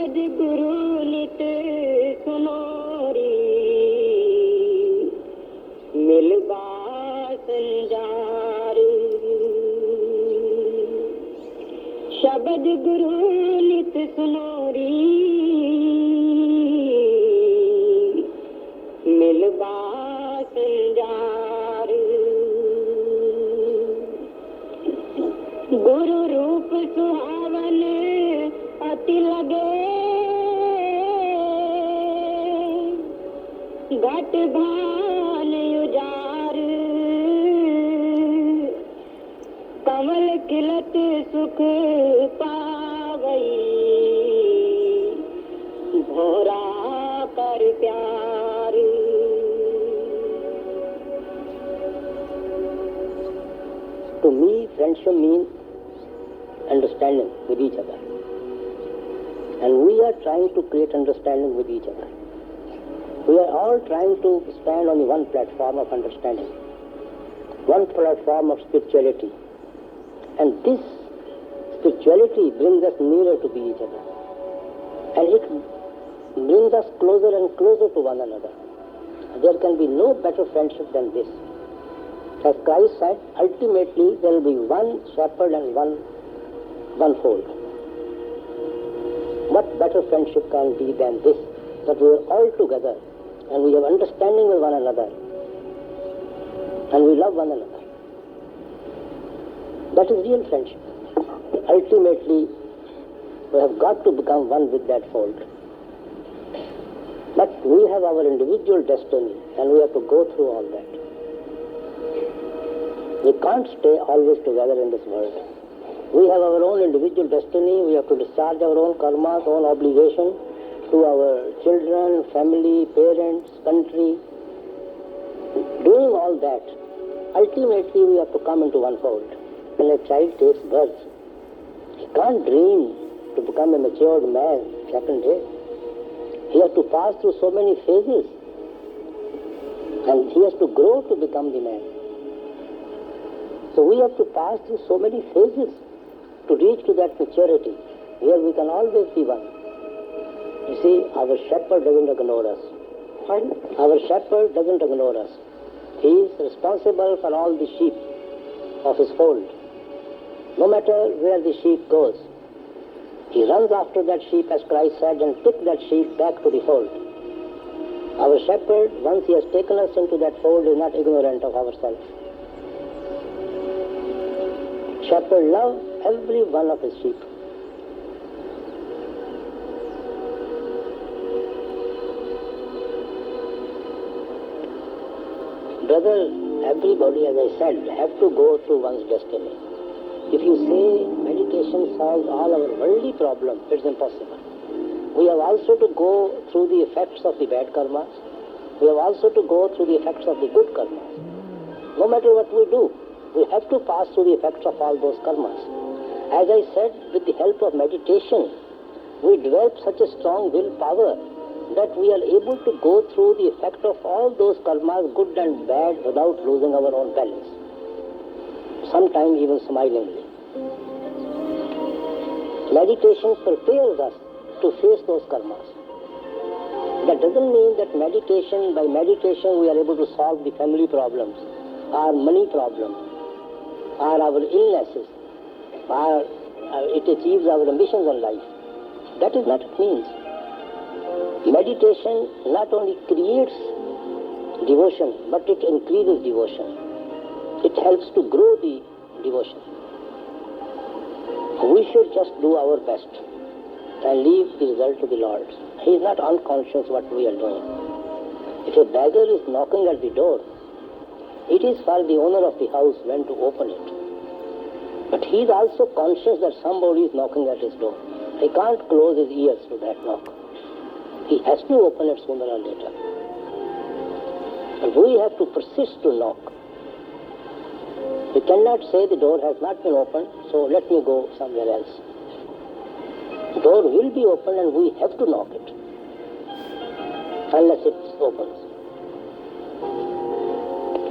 शब्द गुरु नित सुनोरी, मिलबा संजार। शब्द गुरु नित सुनोरी, मिलबा संजार। गुरु रूप सुहावन अति लगे, घट भान उजार। कमल खिलत सुख पावई, भोरा कर प्यार। To me, friendship means understanding with each other. And we are trying to create understanding with each other. We are all trying to stand on the one platform of understanding, one platform of spirituality. And this spirituality brings us nearer to each other. And it brings us closer and closer to one another. There can be no better friendship than this. As Christ said, ultimately there will be one shepherd and one fold. What better friendship can be than this? That we are all together and we have understanding with one another and we love one another. That is real friendship. Ultimately, we have got to become one with that fold. But we have our individual destiny and we have to go through all that. We can't stay always together in this world. We have our own individual destiny. We have to discharge our own karmas, own obligation to our children, family, parents, country. Doing all that, ultimately we have to come into one fold. When a child takes birth, he can't dream to become a matured man second day. He has to pass through so many phases and he has to grow to become the man. So we have to pass through so many phases to reach to that maturity where we can always be one. You see, our shepherd doesn't ignore us. Our shepherd doesn't ignore us. He is responsible for all the sheep of his fold. No matter where the sheep goes, he runs after that sheep, as Christ said, and takes that sheep back to the fold. Our shepherd, once he has taken us into that fold, is not ignorant of ourselves. Shepherd loves every one of his sheep. Brother, everybody, as I said, have to go through one's destiny. If you say meditation solves all our worldly problems, it's impossible. We have also to go through the effects of the bad karmas. We have also to go through the effects of the good karmas. No matter what we do, we have to pass through the effects of all those karmas. As I said, with the help of meditation, we develop such a strong willpower that we are able to go through the effect of all those karmas, good and bad, without losing our own balance. Sometimes even smilingly. Meditation prepares us to face those karmas. That doesn't mean that by meditation we are able to solve the family problems, our money problems, or our illnesses, or it achieves our ambitions in life. That is not what it means. Meditation not only creates devotion, but it increases devotion. It helps to grow the devotion. We should just do our best and leave the result to the Lord. He is not unconscious what we are doing. If a beggar is knocking at the door, it is for the owner of the house when to open it. But he is also conscious that somebody is knocking at his door. He can't close his ears to that knock. He has to open it sooner or later. And we have to persist to knock. We cannot say the door has not been opened, so let me go somewhere else. The door will be opened and we have to knock it, unless it opens.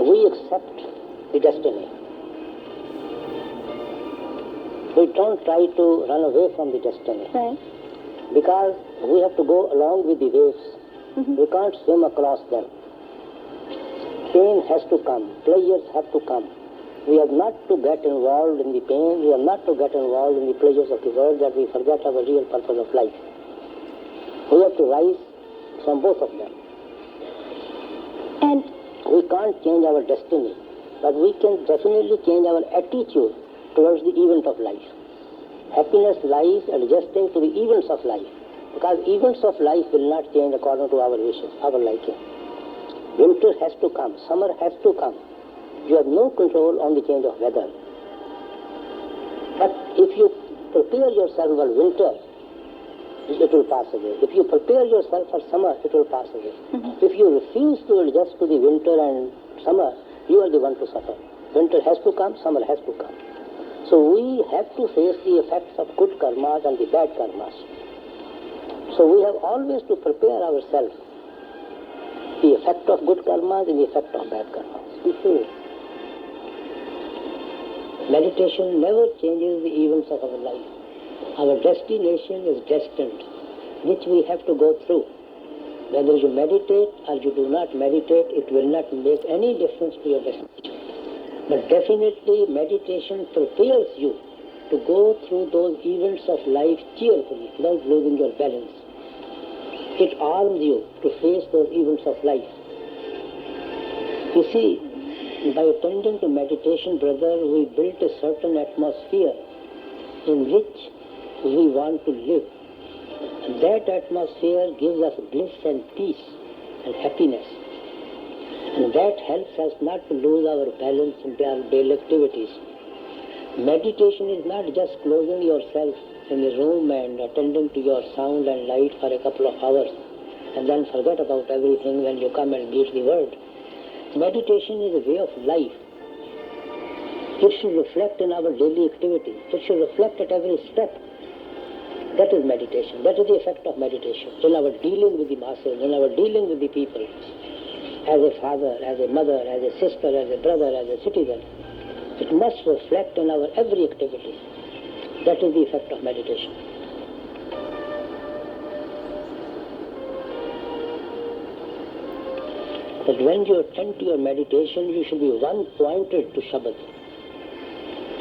We accept the destiny. We don't try to run away from the destiny. Right. Because we have to go along with the waves. We can't swim across them. Pain has to come. Pleasures have to come. We have not to get involved in the pain. We have not to get involved in the pleasures of the world that we forget our real purpose of life. We have to rise from both of them. And We can't change our destiny, but we can definitely change our attitude towards the event of life. Happiness lies adjusting to the events of life, because events of life will not change according to our wishes, our liking. Winter has to come, summer has to come. You have no control on the change of weather. But if you prepare yourself for winter, it will pass away. If you prepare yourself for summer, it will pass away. If you refuse to adjust to the winter and summer, you are the one to suffer. Winter has to come, summer has to come. So we have to face the effects of good karmas and the bad karmas. So we have always to prepare ourselves. The effect of good karmas and the effect of bad karmas. Meditation never changes the events of our life. Our destination is destined, which we have to go through. Whether you meditate or you do not meditate, it will not make any difference to your destination. But definitely meditation prepares you to go through those events of life cheerfully, without losing your balance. It arms you to face those events of life. You see, by attending to meditation, brother, we built a certain atmosphere in which we want to live. And that atmosphere gives us bliss and peace and happiness. And that helps us not to lose our balance in our daily activities. Meditation is not just closing yourself in a room and attending to your sound and light for a couple of hours and then forget about everything when you come and meet the world. Meditation is a way of life. It should reflect in our daily activities. It should reflect at every step. That is meditation. That is the effect of meditation. In our dealing with the masses, in our dealing with the people, as a father, as a mother, as a sister, as a brother, as a citizen, it must reflect in our every activity. That is the effect of meditation. But when you attend to your meditation, you should be one-pointed to Shabad.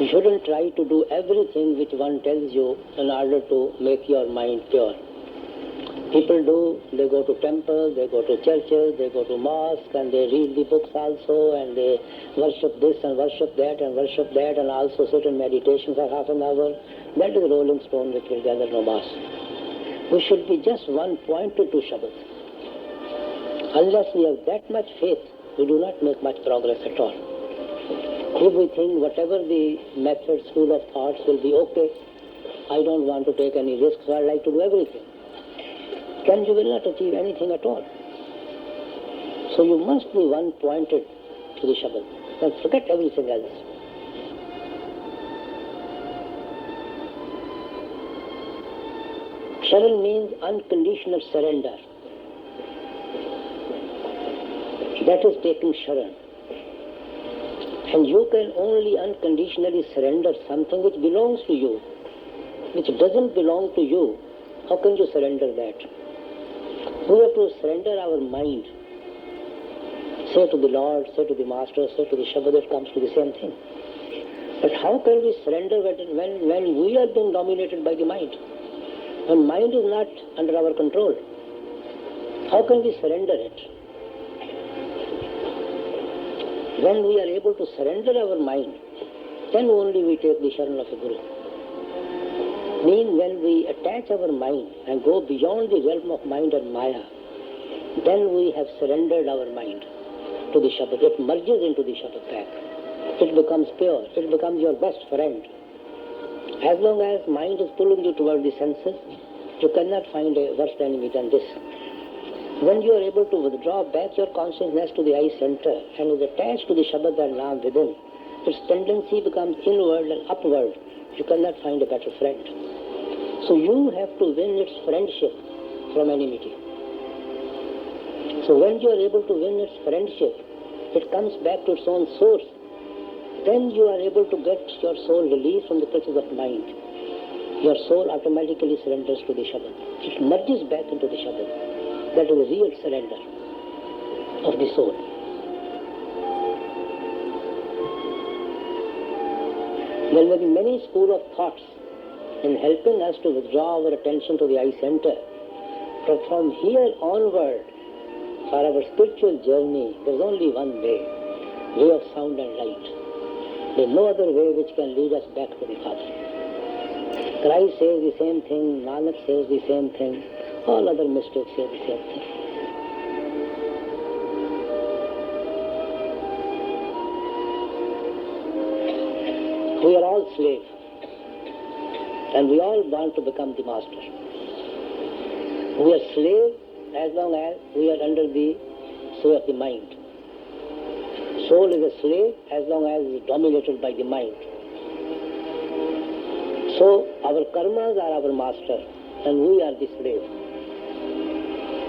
You shouldn't try to do everything which one tells you in order to make your mind pure. People do, they go to temples, they go to churches, they go to mosques, and they read the books also, and they worship this and worship that and also sit in meditation for half an hour. That is a rolling stone which will gather no mass. We should be just one-pointed to Shabad. Unless we have that much faith, we do not make much progress at all. If we think whatever the method, school of thoughts will be okay, I don't want to take any risks, so I like to do everything, then you will not achieve anything at all. So you must be one-pointed to the Shabad. Then forget everything else. Sharan means unconditional surrender. That is taking Sharan. And you can only unconditionally surrender something which belongs to you. Which doesn't belong to you, how can you surrender that? We have to surrender our mind. Say to the Lord, say to the Master, say to the Shabad, it comes to the same thing. But how can we surrender when we are being dominated by the mind? When mind is not under our control, how can we surrender it? When we are able to surrender our mind, then only we take the Sharan of a Guru. Mean when we attach our mind and go beyond the realm of mind and Maya, then we have surrendered our mind to the Shabad. It merges into the Shabad pack. It becomes pure. It becomes your best friend. As long as mind is pulling you toward the senses, you cannot find a worse enemy than this. When you are able to withdraw back your consciousness to the eye center and is attached to the Shabad and Naam within, its tendency becomes inward and upward. You cannot find a better friend. So you have to win its friendship from enmity. So when you are able to win its friendship, it comes back to its own source. Then you are able to get your soul released from the clutches of mind. your soul automatically surrenders to the Shabad. It merges back into the Shabad. That is the real surrender of the soul. There may be many school of thoughts in helping us to withdraw our attention to the eye center. But from here onward, for our spiritual journey, there is only one way of sound and light. There is no other way which can lead us back to the Father. Christ says the same thing, Nanak says the same thing, all other mystics say the same thing. We are all slaves, and we all want to become the master. We are slaves as long as we are under the sway of the mind. Soul is a slave as long as it is dominated by the mind. So our karmas are our master and we are the slave.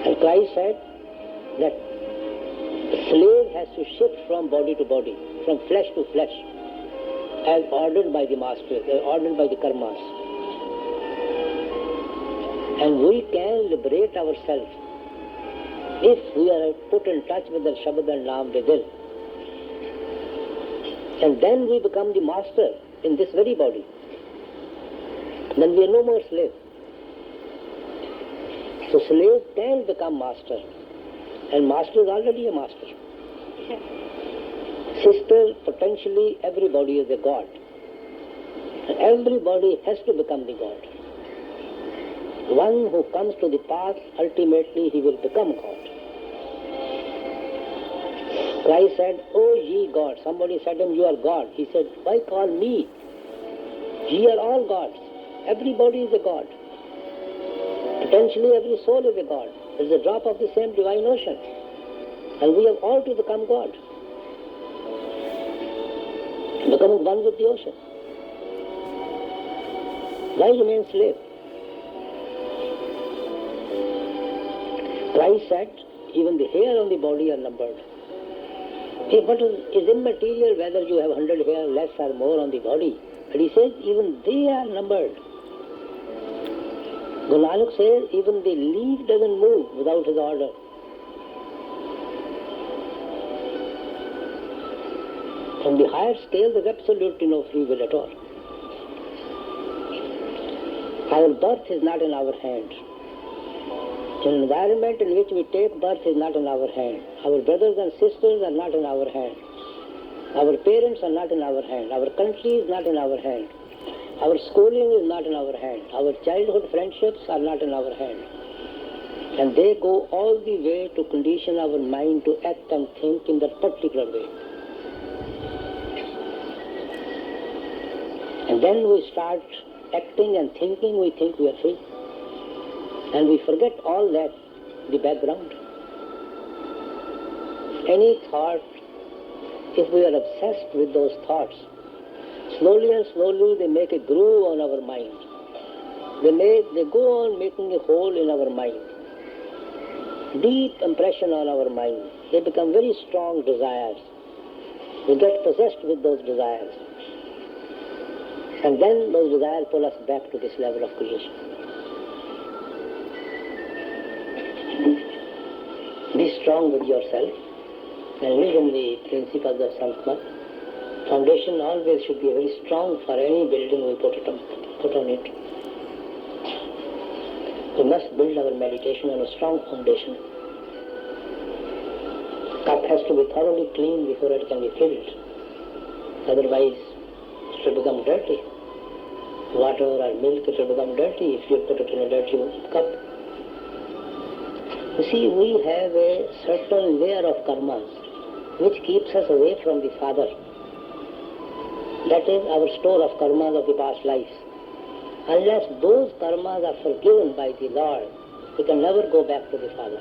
And Christ said that the slave has to shift from body to body, from flesh to flesh, as ordered by the master, ordered by the karmas. And we can liberate ourselves if we are put in touch with the Shabad and Naam within. And then we become the master in this very body. Then we are no more slave. So slave can become master. And master is already a master. Sister, potentially everybody is a god. And everybody has to become the god. One who comes to the path, ultimately he will become God. Christ said, "O ye gods." Somebody said to him, "You are God." He said, "Why call me? Ye are all gods. Everybody is a god. Potentially every soul is a god. It is a drop of the same divine ocean. And we have all to become God. Becoming one with the ocean. Why remain slave? Christ said, even the hair on the body are numbered. But it is immaterial whether you have 100 hair less or more on the body. But he says, even they are numbered. Guru Nanak says, even the leaf doesn't move without his order. From the higher scale, there is absolutely no free will at all. Our birth is not in our hand. The environment in which we take birth is not in our hand. Our brothers and sisters are not in our hand. Our parents are not in our hand. Our country is not in our hand. Our schooling is not in our hand. Our childhood friendships are not in our hand. And they go all the way to condition our mind to act and think in that particular way. And then we start acting and thinking, we think we are free. And we forget all that, the background. Any thought, if we are obsessed with those thoughts, slowly and slowly they make a groove on our mind. They go on making a hole in our mind. Deep impression on our mind. They become very strong desires. We get possessed with those desires. And then those desires pull us back to this level of creation. Be strong with yourself and live in the principles of Samkhya. Foundation always should be very strong for any building we put on it. We must build our meditation on a strong foundation. Cup has to be thoroughly clean before it can be filled. Otherwise, it will become dirty. Water or milk, it will become dirty if you put it in a dirty cup. You see, we have a certain layer of karmas which keeps us away from the Father. That is our store of karmas of the past lives. Unless those karmas are forgiven by the Lord, we can never go back to the Father.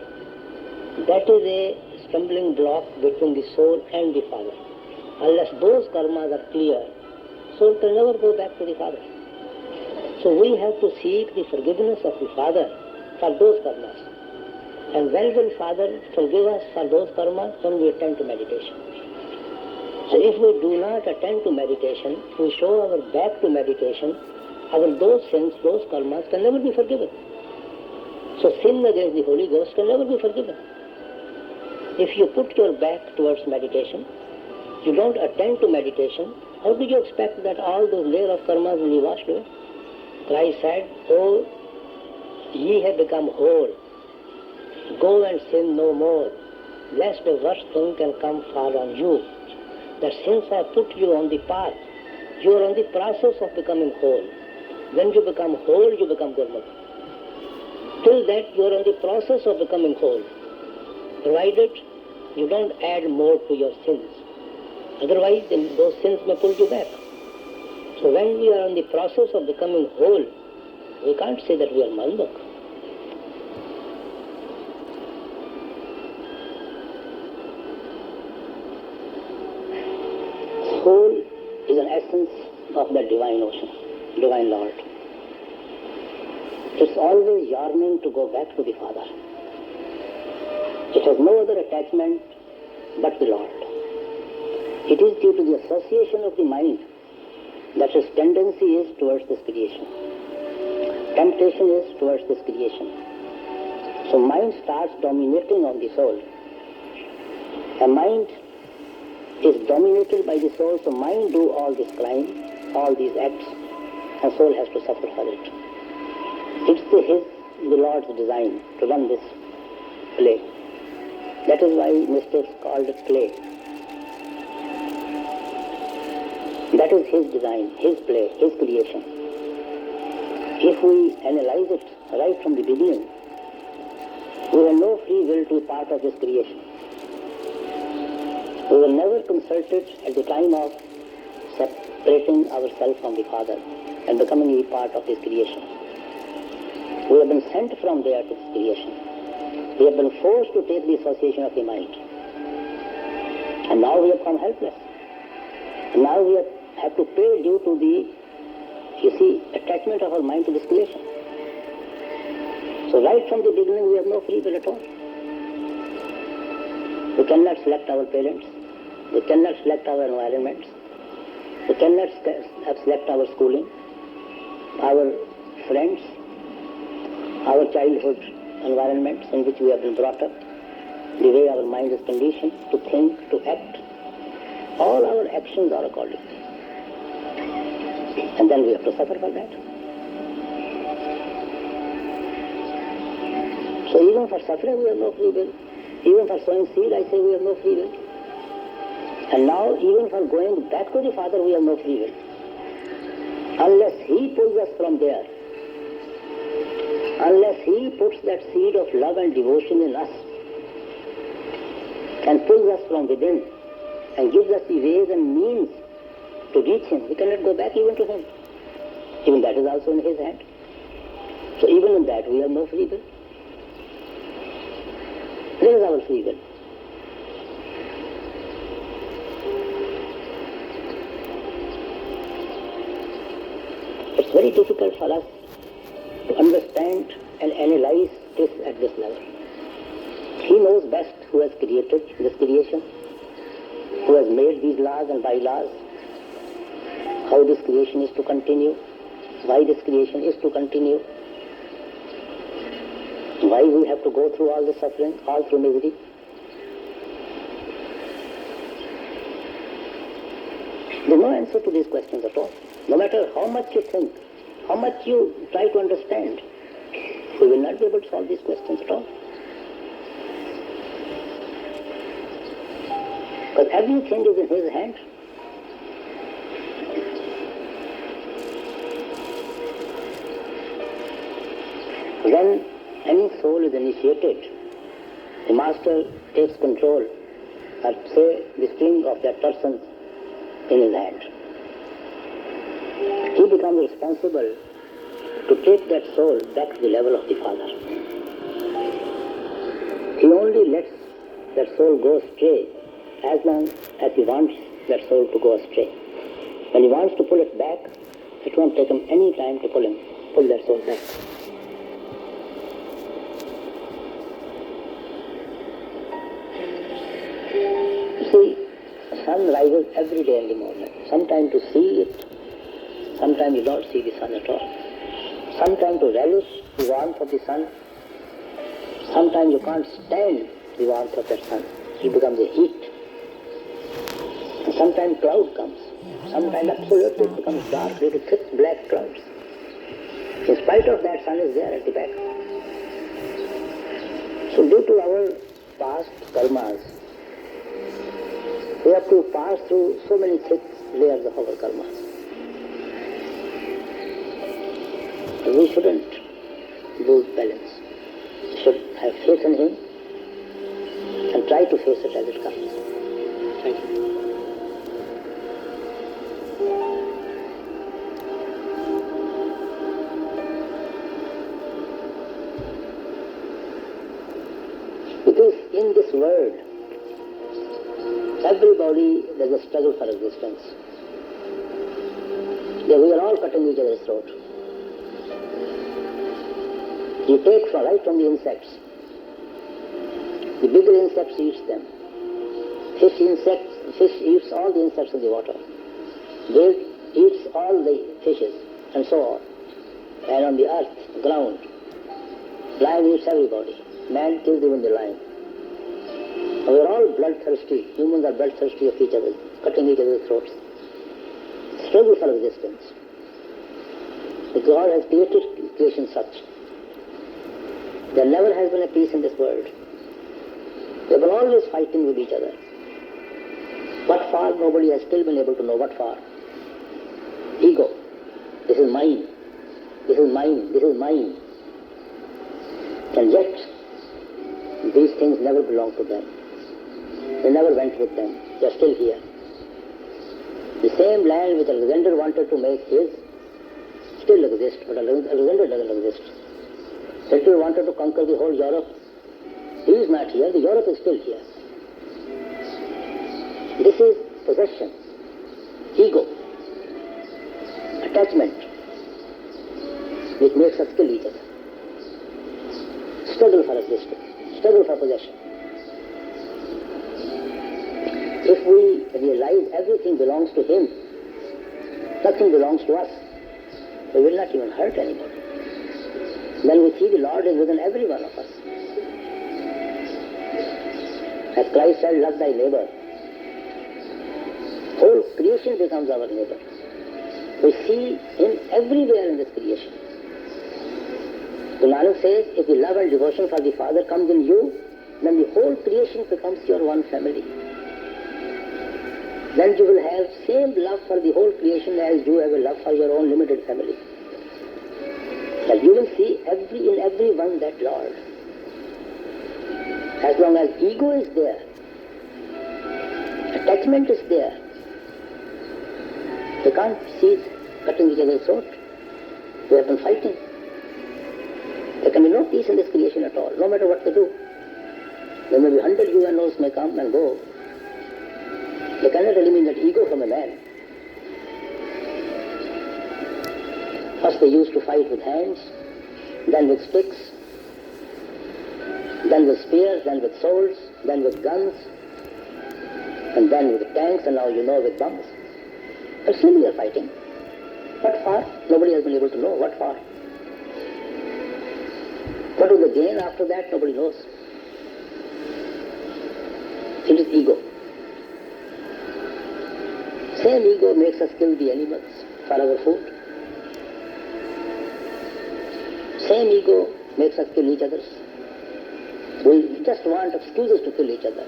That is a stumbling block between the soul and the Father. Unless those karmas are clear, soul can never go back to the Father. So we have to seek the forgiveness of the Father for those karmas. And when will Father forgive us for those karmas? When we attend to meditation. So if we do not attend to meditation, we show our back to meditation, those sins, those karmas can never be forgiven. So sin against the Holy Ghost can never be forgiven. If you put your back towards meditation, you don't attend to meditation, how do you expect that all those layers of karmas will be washed away? Christ said, "Oh, ye have become whole. Go and sin no more, lest a worse thing can come fall on you." The sins have put you on the path. You are on the process of becoming whole. When you become whole, you become Gurmukh. Till that, you are on the process of becoming whole, provided you don't add more to your sins. Otherwise, then those sins may pull you back. So when we are on the process of becoming whole, we can't say that we are Malmukh. Soul is an essence of the divine ocean, divine Lord. It's always yearning to go back to the Father. It has no other attachment but the Lord. It is due to the association of the mind that its tendency is towards this creation. Temptation is towards this creation. So mind starts dominating on the soul. A mind is dominated by the soul, so mind do all this crime, all these acts, and soul has to suffer for it. It's the Lord's design to run this play. That is why mystics called it play. That is His design, His play, His creation. If we analyze it right from the beginning, we have no free will to be part of this creation. We were never consulted at the time of separating ourselves from the Father and becoming a part of His creation. We have been sent from there to this creation. We have been forced to take the association of the mind. And now we have come helpless. And now we have to pay due to the, attachment of our mind to this creation. So right from the beginning we have no free will at all. We cannot select our parents. We cannot select our environments. We cannot select our schooling, our friends, our childhood environments in which we have been brought up, the way our mind is conditioned to think, to act. All our actions are accordingly. And then we have to suffer for that. So even for suffering we have no free will. Even for sowing seed, I say we have no free will. And now even for going back to the Father we have no free will. Unless He pulls us from there, unless He puts that seed of love and devotion in us and pulls us from within and gives us the ways and means to reach Him, we cannot go back even to Him. Even that is also in His hand. So even in that we have no free will. Where is our free will? It's very difficult for us to understand and analyze this at this level. He knows best who has created this creation, who has made these laws and bylaws, how this creation is to continue, why this creation is to continue, why we have to go through all this suffering, all through misery. There is no answer to these questions at all. No matter how much you think, how much you try to understand, we will not be able to solve these questions at all. Because everything is in His hand. When any soul is initiated, the Master takes control, or say the string of that person in his hand. He becomes responsible to take that soul back to the level of the Father. He only lets that soul go astray as long as he wants that soul to go astray. When he wants to pull it back, it won't take him any time to pull that soul back. You see, the sun rises every day in the morning. Sometimes to see it, Sometimes you don't see the sun at all. Sometimes to relish the warmth of the sun, sometimes you can't stand the warmth of that sun. It becomes a heat. And sometimes cloud comes. Sometimes absolutely it becomes dark due to thick black clouds. In spite of that, sun is there at the back. So due to our past karmas, we have to pass through so many thick layers of our karmas. We shouldn't lose balance. We should have faith in Him and try to face it as it comes. Thank you. Because in this world, everybody, there's a struggle for existence. Yeah, we are all cutting each other's throat. You take right from the insects. The bigger insects eats them. Fish eats all the insects in the water. Bird eats all the fishes, and so on. And on the earth, ground, lion eats everybody. Man kills even the lion. We are all bloodthirsty. Humans are bloodthirsty of each other, cutting each other's throats. Struggle for existence. The God has created creation such. There never has been a peace in this world. They were always fighting with each other. What for? Nobody has still been able to know what for. Ego. This is mine. This is mine. This is mine. And yet, these things never belong to them. They never went with them. They are still here. The same land which Alexander wanted to make his still exists, but Alexander doesn't exist. Hitler wanted to conquer the whole Europe. He is not here. The Europe is still here. This is possession, ego, attachment, which makes us kill each other. Struggle for existence, struggle for possession. If we realize everything belongs to Him, nothing belongs to us, we will not even hurt anybody. Then we see the Lord is within every one of us. As Christ said, love thy neighbor. Whole creation becomes our neighbor. We see Him everywhere in this creation. The Nanak says, if the love and devotion for the Father comes in you, then the whole creation becomes your one family. Then you will have same love for the whole creation as you have a love for your own limited family. And you will see in every one that Lord. As long as ego is there, attachment is there, they can't cease cutting each other's throat. They have been fighting. There can be no peace in this creation at all, no matter what they do. There may be 100 UNOs may come and go. They cannot eliminate ego from a man. First they used to fight with hands, then with sticks, then with spears, then with swords, then with guns, and then with tanks, and now with bombs. But still we are fighting. What for? Nobody has been able to know. What for? What will they gain after that? Nobody knows. It is ego. Same ego makes us kill the animals for our food. Same ego makes us kill each other. We just want excuses to kill each other.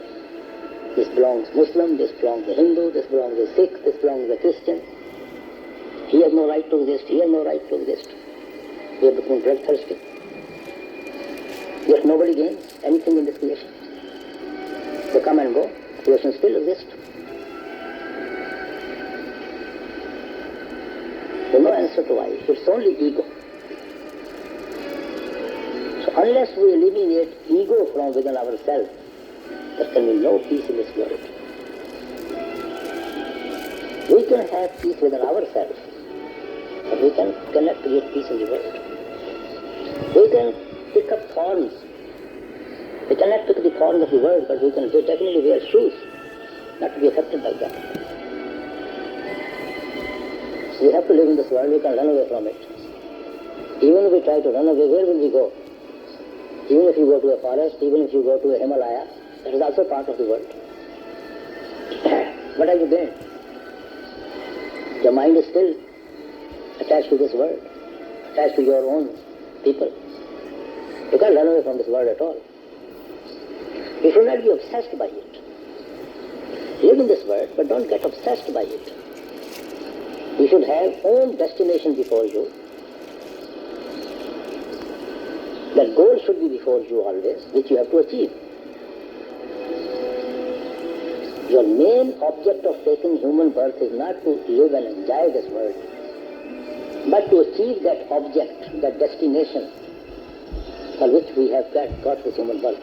This belongs to Muslim, this belongs to Hindu, this belongs to Sikh, this belongs to Christian. He has no right to exist, he has no right to exist. We have become bloodthirsty. Yet nobody gains anything in this creation. They come and go, creation still exists. There's no answer to why. It's only ego. So unless we eliminate ego from within ourselves, there can be no peace in this world. We can have peace within ourselves, but we cannot create peace in the world. We can pick up thorns. We cannot pick the thorns of the world, but we can definitely wear shoes, not to be affected by that. We have to live in this world, we can't run away from it. Even if we try to run away, where will we go? Even if you go to a forest, even if you go to a Himalaya, that is also part of the world. What have you gained? Your mind is still attached to this world, attached to your own people. You can't run away from this world at all. You should not be obsessed by it. Live in this world, but don't get obsessed by it. You should have own destination before you. That goal should be before you always, which you have to achieve. Your main object of taking human birth is not to live and enjoy this world, but to achieve that object, that destination for which we have got this human birth.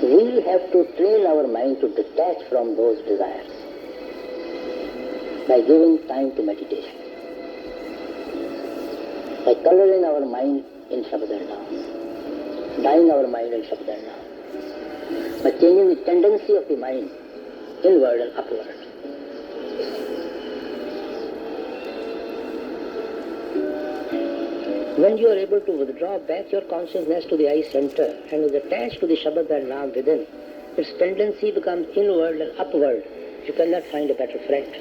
We have to train our mind to detach from those desires by giving time to meditation, by coloring our mind in Shabad and Naam, dyeing our mind in Shabad and Naam, by changing the tendency of the mind inward and upward. When you are able to withdraw back your consciousness to the eye center and is attached to the Shabad and Naam within, its tendency becomes inward and upward. You cannot find a better friend.